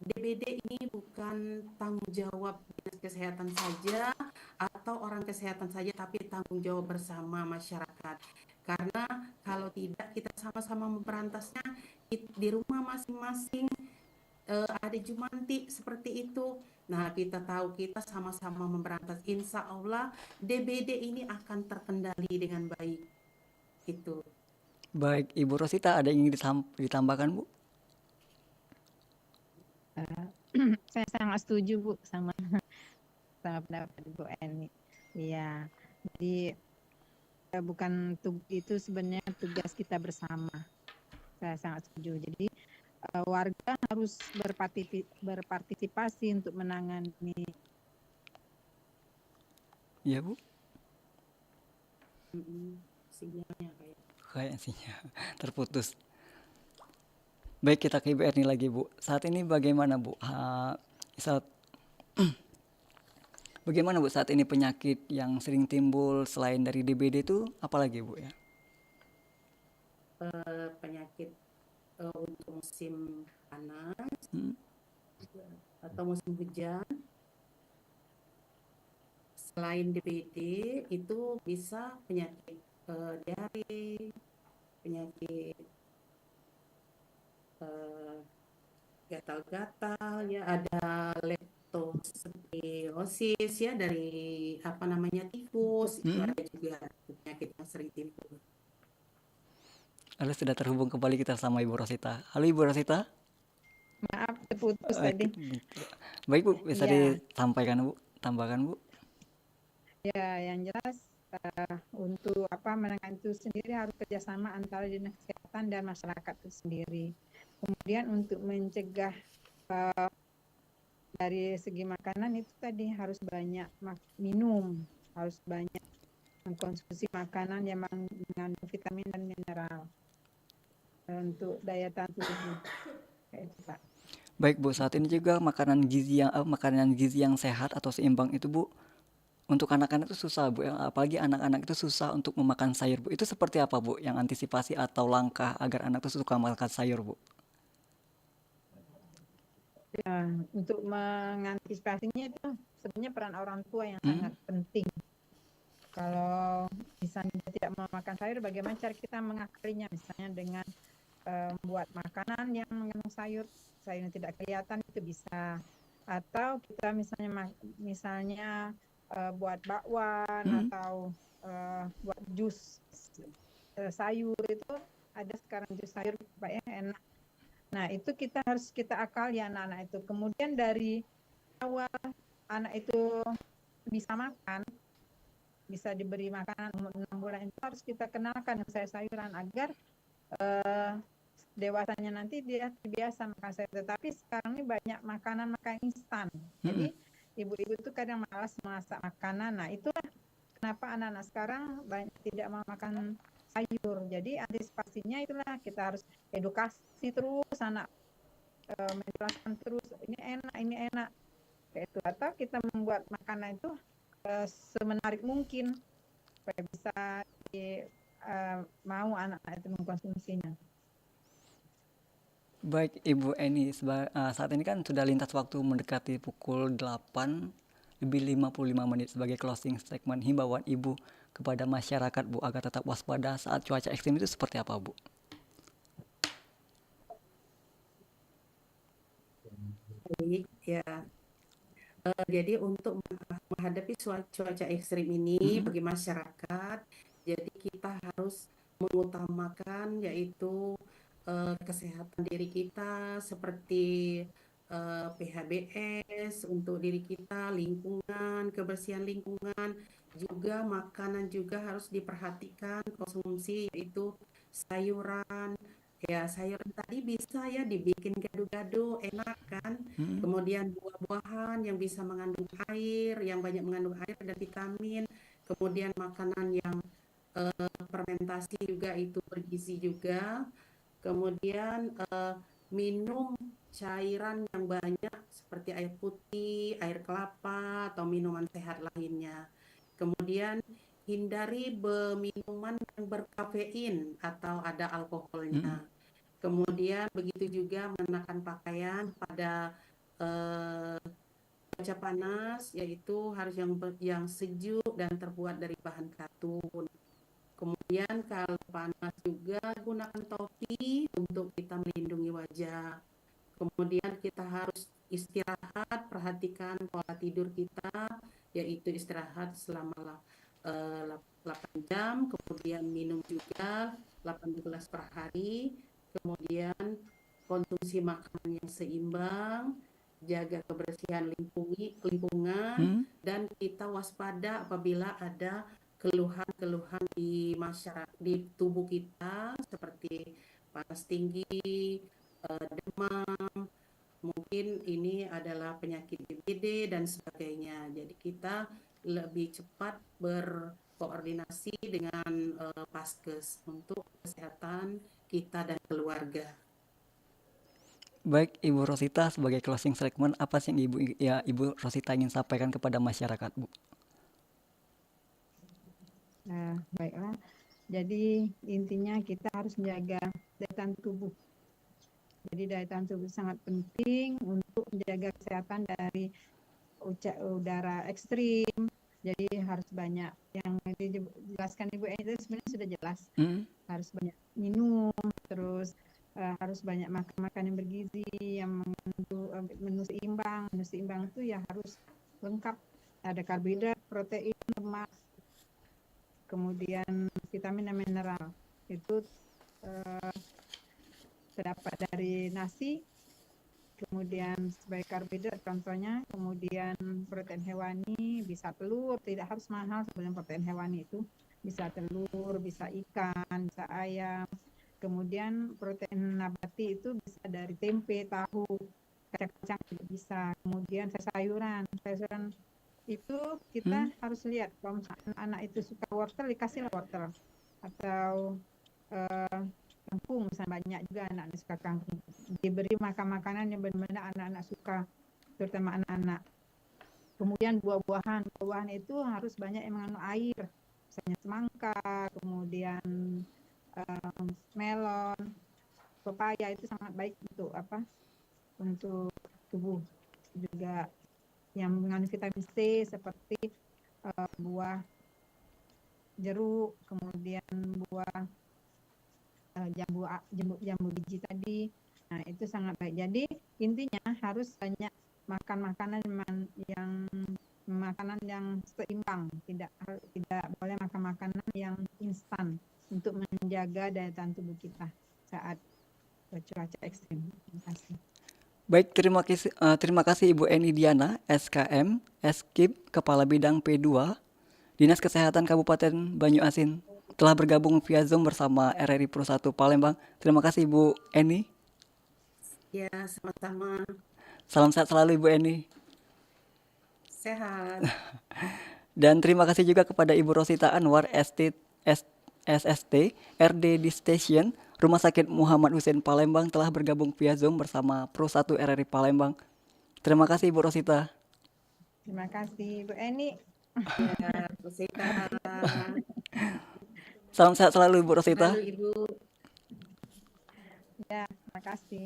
DBD ini bukan tanggung jawab dinas kesehatan saja atau orang kesehatan saja, tapi tanggung jawab bersama masyarakat. Karena kalau tidak kita sama-sama memberantasnya di rumah masing-masing, ada Jumanti seperti itu. Nah, kita tahu kita sama-sama memberantas. Insya Allah DBD ini akan terkendali dengan baik. Itu. baik, Ibu Rosita ada yang ingin ditambahkan Bu? Saya sangat setuju Bu sama pendapat Bu Eni. Iya, jadi bukan itu sebenarnya tugas kita bersama. Saya sangat setuju. Jadi warga harus berpartisipasi untuk menangani. Iya Bu? Sinyalnya Kayak terputus. Baik, kita ke Ibu Erni lagi Bu. Saat ini bagaimana Bu? Bagaimana Bu saat ini penyakit yang sering timbul selain dari DBD itu apalagi Bu ya? Penyakit untuk musim panas atau musim hujan, selain DBD itu bisa penyakit diare, penyakit gatal-gatal ya, ada leptospirosis ya dari tifus, itu ada juga penyakit yang sering timbul. Halo, sudah terhubung kembali kita sama Ibu Rosita. Halo Ibu Rosita. Maaf terputus tadi. Baik Bu, bisa disampaikan Bu, tambahkan Bu. Ya, yang jelas untuk menangani itu sendiri harus kerjasama antara dinas kesehatan dan masyarakat itu sendiri. Kemudian untuk mencegah dari segi makanan itu tadi harus banyak minum, harus banyak mengkonsumsi makanan yang mengandung vitamin dan mineral untuk daya tahan tubuh. Kayak itu, Pak. Baik Bu, saat ini juga makanan gizi yang sehat atau seimbang itu Bu, untuk anak-anak itu susah Bu, apalagi anak-anak itu susah untuk memakan sayur Bu. Itu seperti apa Bu yang antisipasi atau langkah agar anak itu suka makan sayur Bu? Ya, untuk mengantisipasinya itu sebenarnya peran orang tua yang sangat penting. Kalau misalnya dia tidak mau makan sayur, bagaimana cara kita mengakalinya? Misalnya dengan membuat makanan yang mengandung sayurnya tidak kelihatan itu bisa. Atau kita misalnya buat bakwan atau buat jus sayur itu ada sekarang jus sayur Pak ya, enak. Nah, itu harus kita akal ya anak-anak itu. Kemudian dari awal anak itu bisa makan, bisa diberi makanan umur 6 bulan itu harus kita kenalkan sayur-sayuran agar dewasanya nanti dia terbiasa makan sayur. Tetapi sekarang ini banyak makanan instan. Jadi ibu-ibu itu kadang malas masak makanan. Nah, itulah kenapa anak-anak sekarang banyak tidak mau makan sayur. Jadi antisipasinya itulah kita harus edukasi terus anak, menjelaskan terus ini enak kayak itu, atau kita membuat makanan itu semenarik mungkin supaya bisa mau anak-anak itu mengkonsumsinya. Baik Ibu Eni, saat ini kan sudah lintas waktu mendekati pukul 8 lebih 55 menit. Sebagai closing statement, himbauan Ibu kepada masyarakat Bu agar tetap waspada saat cuaca ekstrim itu seperti apa Bu? Baik, ya. Jadi untuk menghadapi cuaca ekstrim ini bagi masyarakat, jadi kita harus mengutamakan yaitu kesehatan diri kita seperti PHBS untuk diri kita, lingkungan, kebersihan lingkungan, juga makanan juga harus diperhatikan konsumsi yaitu sayuran. Ya, sayuran tadi bisa ya dibikin gado-gado, enak kan? Kemudian buah-buahan yang bisa mengandung air, yang banyak mengandung air dan vitamin. Kemudian makanan yang fermentasi juga itu bergizi juga. Kemudian minum cairan yang banyak seperti air putih, air kelapa, atau minuman sehat lainnya. Kemudian hindari minuman yang berkafein atau ada alkoholnya. Kemudian begitu juga mengenakan pakaian pada cuaca panas, yaitu harus yang sejuk dan terbuat dari bahan katun. Kemudian kalau panas juga gunakan topi untuk kita melindungi wajah. Kemudian kita harus istirahat, perhatikan pola tidur kita, yaitu istirahat selama 8 jam, kemudian minum juga 8 gelas per hari, kemudian konsumsi makanan yang seimbang, jaga kebersihan lingkungan, dan kita waspada apabila ada keluhan-keluhan di masyarakat, di tubuh kita seperti panas tinggi, demam, mungkin ini adalah penyakit DBD dan sebagainya. Jadi kita lebih cepat berkoordinasi dengan Paskes untuk kesehatan kita dan keluarga. Baik Ibu Rosita, sebagai closing statement, apa sih yang Ibu Rosita ingin sampaikan kepada masyarakat Bu? Nah, baiklah. Jadi intinya kita harus menjaga daya tahan tubuh. Jadi daya tahan tubuh sangat penting untuk menjaga kesehatan dari udara ekstrim. Jadi harus banyak yang dijelaskan Ibu Eni itu sebenarnya sudah jelas. Harus banyak minum, terus harus banyak makan yang bergizi, yang mengandung menu seimbang. Menu seimbang itu ya harus lengkap, ada karbohidrat, protein, lemak, kemudian vitamin dan mineral. Itu terdapat dari nasi, kemudian sebagai karbohidrat contohnya, kemudian protein hewani, bisa telur, tidak harus mahal sebenarnya protein hewani itu, bisa telur, bisa ikan, bisa ayam. Kemudian protein nabati itu bisa dari tempe, tahu, kacang-kacang juga bisa. Kemudian sayuran itu kita harus lihat, kalau anak-anak itu suka wortel, dikasihlah wortel, atau kangkung, misalnya banyak juga anak-anak suka kangkung, diberi makanan yang benar-benar anak-anak suka, terutama anak-anak. Kemudian buah-buahan itu harus banyak yang mengandung air, misalnya semangka, kemudian melon, pepaya itu sangat baik untuk untuk tubuh. Juga yang mengandung vitamin C seperti buah jeruk, kemudian buah jambu biji tadi. Nah, itu sangat baik. Jadi intinya harus banyak makan makanan yang makanan yang seimbang, tidak boleh makan makanan yang instan untuk menjaga daya tahan tubuh kita saat cuaca ekstrim. Terima kasih. Baik, terima kasih Ibu Eni Diana, SKM, Eskip, Kepala Bidang P2, Dinas Kesehatan Kabupaten Banyuasin, telah bergabung via Zoom bersama RRI Pro 1 Palembang. Terima kasih Ibu Eni. Ya, sama-sama. Salam sehat selalu Ibu Eni. Sehat. Dan terima kasih juga kepada Ibu Rosita Anwar, SST, RD di Station, Rumah Sakit Muhammad Hussein Palembang, telah bergabung via Zoom bersama Pro 1 RRI Palembang. Terima kasih Ibu Rosita. Terima kasih Bu Eni. Ya, Rosita. Salam sehat selalu Ibu Rosita. Selalu, Ibu. Ya, terima kasih.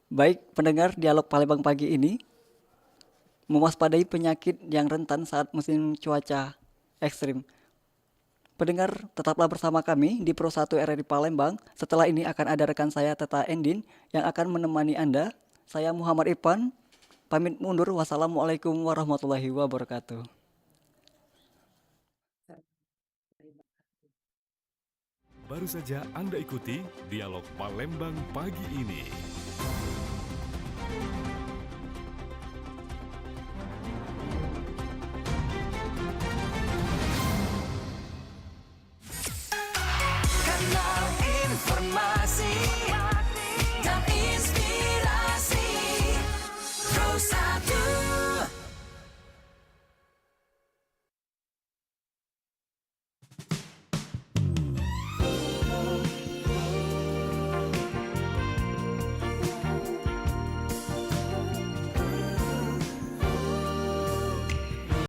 Baik, pendengar Dialog Palembang pagi ini, mewaspadai penyakit yang rentan saat musim cuaca ekstrim. Pendengar, tetaplah bersama kami di Pro 1 RRI Palembang. Setelah ini akan ada rekan saya Teta Endin yang akan menemani Anda. Saya Muhammad Irfan, pamit mundur. Wassalamualaikum warahmatullahi wabarakatuh. Baru saja Anda ikuti Dialog Palembang pagi ini. Kanal informasi dan inspirasi Pro 1.